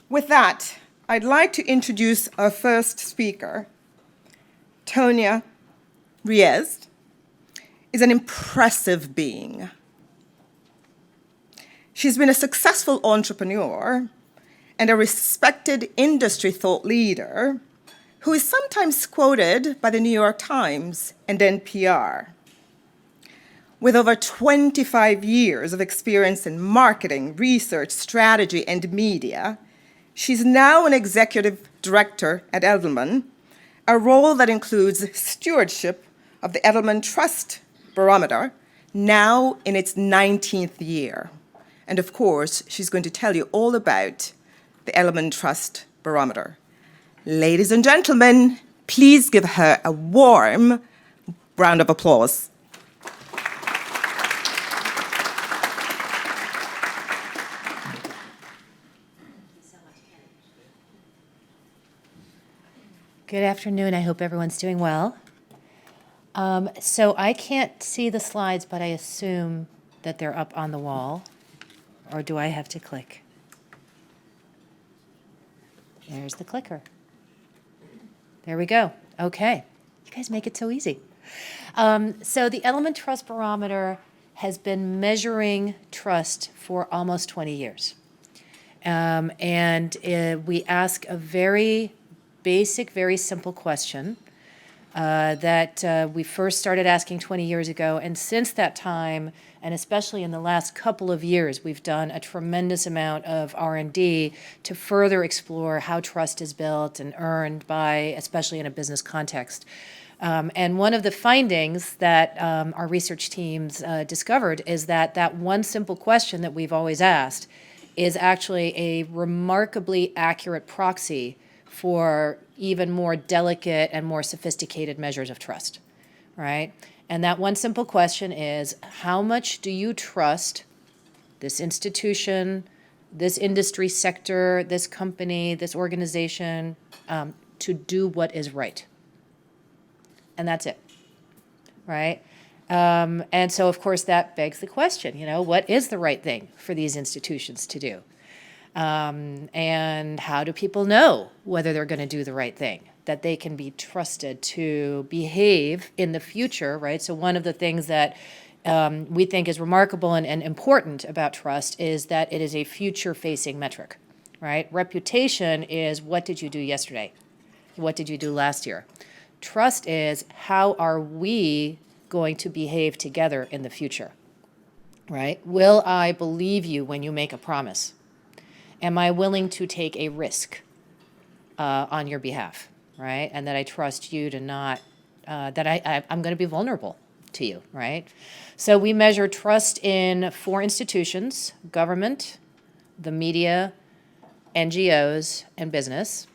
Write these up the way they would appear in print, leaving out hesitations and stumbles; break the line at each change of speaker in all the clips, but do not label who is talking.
With that, I'd like to introduce our first speaker. Tonia Ries is an impressive being. She's been a successful entrepreneur and a respected industry thought leader who is sometimes quoted by the New York Times and NPR. With over 25 years of experience in marketing, research, strategy, and media, she's now an executive director at Edelman, a role that includes stewardship of the Edelman Trust Barometer, now in its 19th year. And of course, she's going to tell you all about the Edelman Trust Barometer. Ladies and gentlemen, please give her a warm round of applause.
Good afternoon. I hope everyone's doing well. So I can't see the slides, but I assume that they're up on the wall. Or do I have to click? There's the clicker. There we go. Okay. You guys make it so easy. So the Edelman Trust Barometer has been measuring trust for almost 20 years. We ask a very basic, very simple question that we first started asking 20 years ago. And since that time, and especially in the last couple of years, we've done a tremendous amount of R&D to further explore how trust is built and earned by, especially in a business context. And one of the findings that our research teams discovered is that that one simple question that we've always asked is actually a remarkably accurate proxy for even more delicate and more sophisticated measures of trust, right? And that one simple question is, how much do you trust this institution, this industry sector, this company, this organization to do what is right? And that's it, right? And so, of course, that begs the question, what is the right thing for these institutions to do? And how do people know whether they're going to do the right thing, that they can be trusted to behave in the future, right? So one of the things that we think is remarkable and important about trust is that it is a future-facing metric, right? Reputation is, what did you do yesterday? What did you do last year? Trust is, how are we going to behave together in the future, right? Will I believe you when you make a promise? Am I willing to take a risk on your behalf, right? And that I trust you to not, that I'm going to be vulnerable to you, right? So we measure trust in 4 institutions: government, the media, NGOs, and business.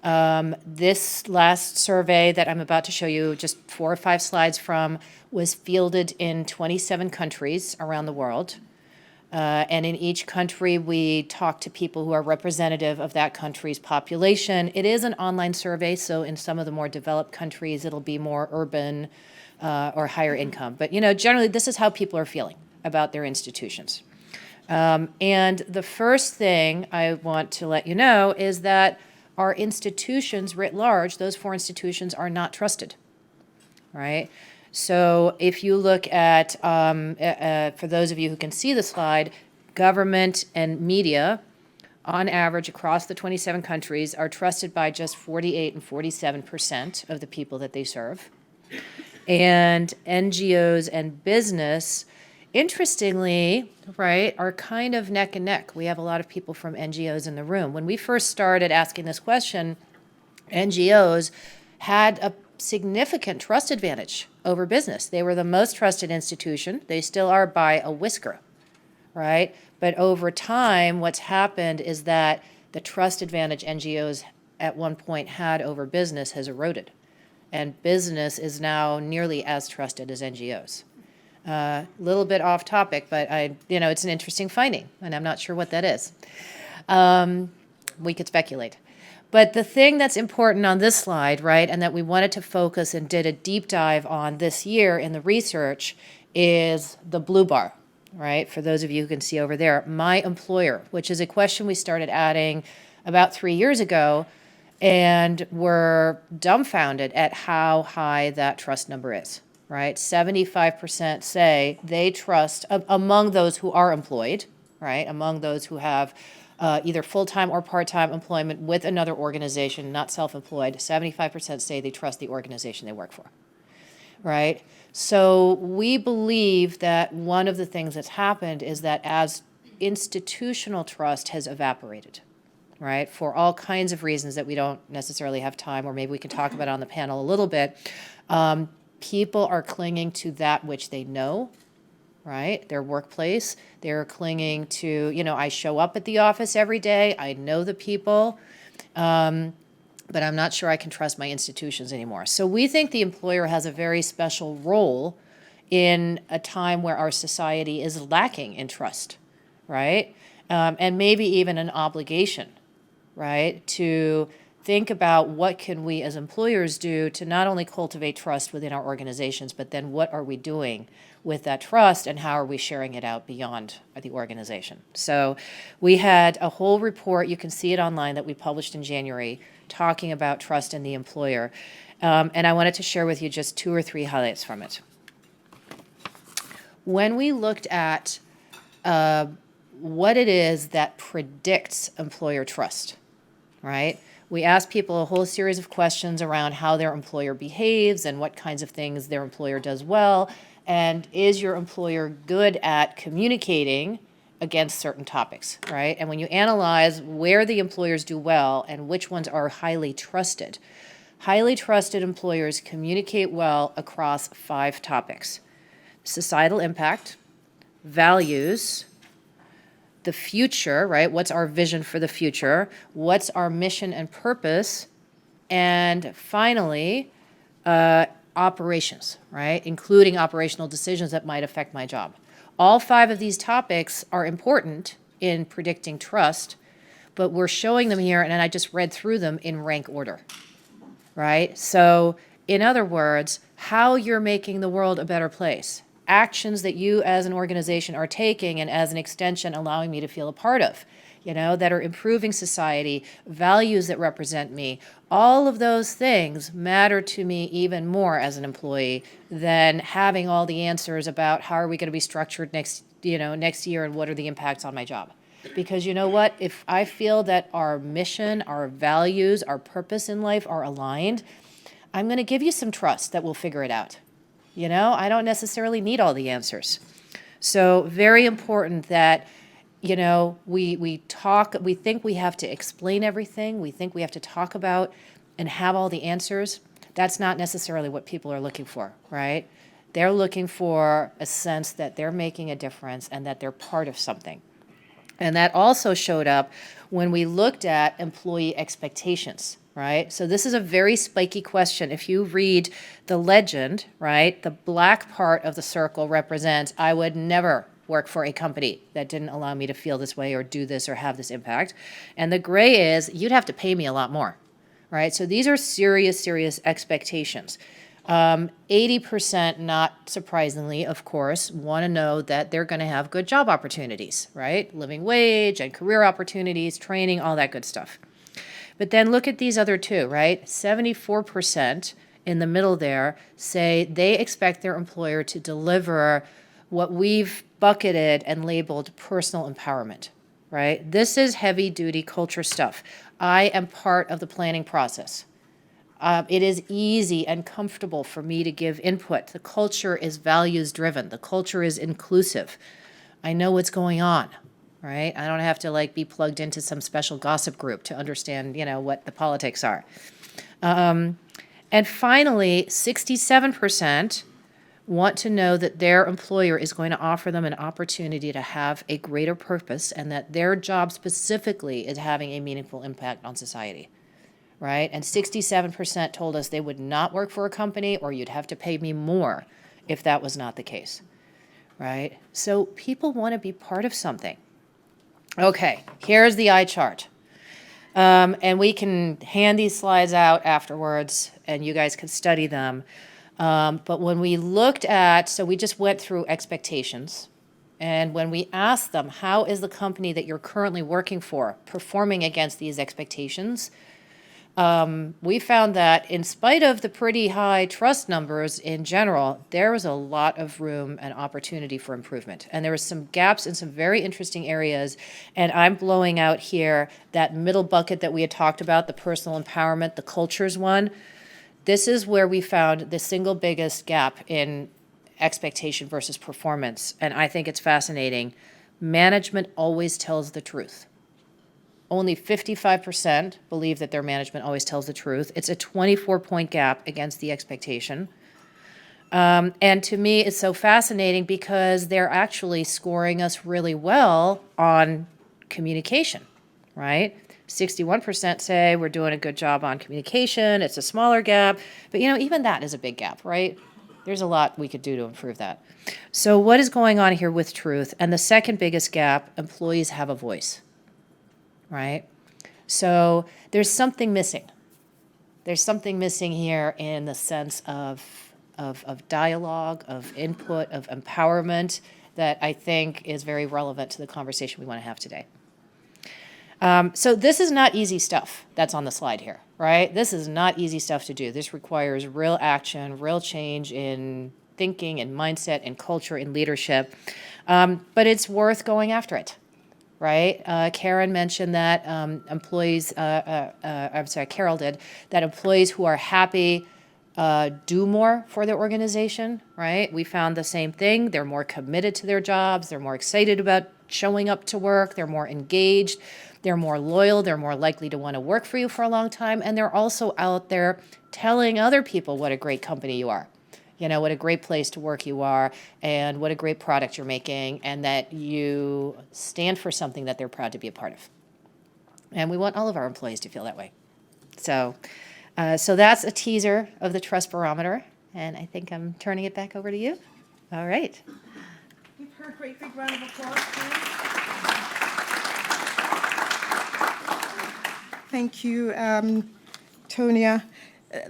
This last survey that I'm about to show you just 4 or 5 slides from was fielded in 27 countries around the world. And in each country, we talk to people who are representative of that country's population. It is an online survey, so in some of the more developed countries, it'll be more urban or higher income. But, generally, this is how people are feeling about their institutions. And the first thing I want to let you know is that our institutions writ large, those 4 institutions, are not trusted, right? So if you look at, for those of you who can see the slide, government and media, on average across the 27 countries, are trusted by just 48 and 47% of the people that they serve. And NGOs and business, interestingly, right, are kind of neck and neck. We have a lot of people from NGOs in the room. When we first started asking this question, NGOs had a significant trust advantage over business. They were the most trusted institution. They still are by a whisker, right? But over time, what's happened is that the trust advantage NGOs at one point had over business has eroded. And business is now nearly as trusted as NGOs. A little bit off topic, but it's an interesting finding, and I'm not sure what that is. We could speculate. But the thing that's important on this slide, right, and that we wanted to focus and did a deep dive on this year in the research is the blue bar, right? For those of you who can see over there, my employer, which is a question we started adding about 3 years ago, and were dumbfounded at how high that trust number is, right? 75% say they trust, among those who are employed, right? Among those who have either full-time or part-time employment with another organization, not self-employed, 75% say they trust the organization they work for, right? So we believe that one of the things that's happened is that as institutional trust has evaporated, right, for all kinds of reasons that we don't necessarily have time, or maybe we can talk about on the panel a little bit, people are clinging to that which they know, right, their workplace. They're clinging to, I show up at the office every day, I know the people, but I'm not sure I can trust my institutions anymore. So we think the employer has a very special role in a time where our society is lacking in trust, right? And maybe even an obligation, right, to think about what can we as employers do to not only cultivate trust within our organizations, but then what are we doing with that trust and how are we sharing it out beyond the organization. So we had a whole report, you can see it online, that we published in January, talking about trust in the employer. And I wanted to share with you just 2 or 3 highlights from it. When we looked at what it is that predicts employer trust, right? We asked people a whole series of questions around how their employer behaves and what kinds of things their employer does well, and is your employer good at communicating against certain topics, right? And when you analyze where the employers do well and which ones are highly trusted employers communicate well across 5 topics: societal impact, values, the future, right? What's our vision for the future? What's our mission and purpose? And finally, operations, right? Including operational decisions that might affect my job. All 5 of these topics are important in predicting trust, but we're showing them here, and I just read through them in rank order, right? So in other words, how you're making the world a better place, actions that you as an organization are taking and as an extension allowing me to feel a part of, that are improving society, values that represent me, all of those things matter to me even more as an employee than having all the answers about how are we going to be structured next year and what are the impacts on my job. Because you know what? If I feel that our mission, our values, our purpose in life are aligned, I'm going to give you some trust that we'll figure it out. I don't necessarily need all the answers. So very important that, we think we have to explain everything. We think we have to talk about and have all the answers. That's not necessarily what people are looking for, right? They're looking for a sense that they're making a difference and that they're part of something. And that also showed up when we looked at employee expectations, right? So this is a very spiky question. If you read the legend, right, the black part of the circle represents I would never work for a company that didn't allow me to feel this way or do this or have this impact. And the gray is you'd have to pay me a lot more, right? So these are serious, serious expectations. 80%, not surprisingly, of course, want to know that they're going to have good job opportunities, right? Living wage and career opportunities, training, all that good stuff. But then look at these other 2, right? 74% in the middle there say they expect their employer to deliver what we've bucketed and labeled personal empowerment, right? This is heavy-duty culture stuff. I am part of the planning process. It is easy and comfortable for me to give input. The culture is values-driven. The culture is inclusive. I know what's going on, right? I don't have to be plugged into some special gossip group to understand, what the politics are. And finally, 67% want to know that their employer is going to offer them an opportunity to have a greater purpose and that their job specifically is having a meaningful impact on society, right? And 67% told us they would not work for a company or you'd have to pay me more if that was not the case, right? So people want to be part of something. Okay, here's the eye chart. And we can hand these slides out afterwards and you guys can study them. But when we looked at, so we just went through expectations, And when we ask them, how is the company that you're currently working for performing against these expectations? We found that in spite of the pretty high trust numbers in general, there was a lot of room and opportunity for improvement. And there was some gaps in some very interesting areas. And I'm blowing out here that middle bucket that we had talked about, the personal empowerment, the cultures one. This is where we found the single biggest gap in expectation versus performance. And I think it's fascinating. Management always tells the truth. Only 55% believe that their management always tells the truth. It's a 24-point gap against the expectation. And to me, it's so fascinating because they're actually scoring us really well on communication, right? 61% say we're doing a good job on communication. It's a smaller gap. But, even that is a big gap, right? There's a lot we could do to improve that. So what is going on here with truth? And the second biggest gap, employees have a voice. Right? So there's something missing. There's something missing here in the sense of dialogue, of input, of empowerment that I think is very relevant to the conversation we want to have today. So this is not easy stuff that's on the slide here, right? This is not easy stuff to do. This requires real action, real change in thinking and mindset and culture and leadership. But it's worth going after it. Right? Karen mentioned that Carol did, that employees who are happy do more for their organization, right? We found the same thing. They're more committed to their jobs. They're more excited about showing up to work. They're more engaged. They're more loyal. They're more likely to want to work for you for a long time. And they're also out there telling other people what a great company you are. What a great place to work you are, and what a great product you're making, and that you stand for something that they're proud to be a part of. And we want all of our employees to feel that way. So that's a teaser of the Trust Barometer, and I think I'm turning it back over to you. All right.
Give her a great big round of applause, please. Thank you, Tonia.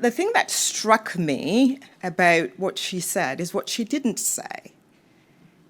The thing that struck me about what she said is what she didn't say.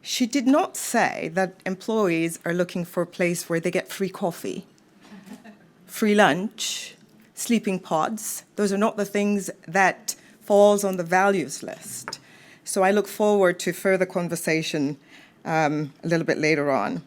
She did not say that employees are looking for a place where they get free coffee, free lunch, sleeping pods. Those are not the things that falls on the values list. So I look forward to further conversation a little bit later on.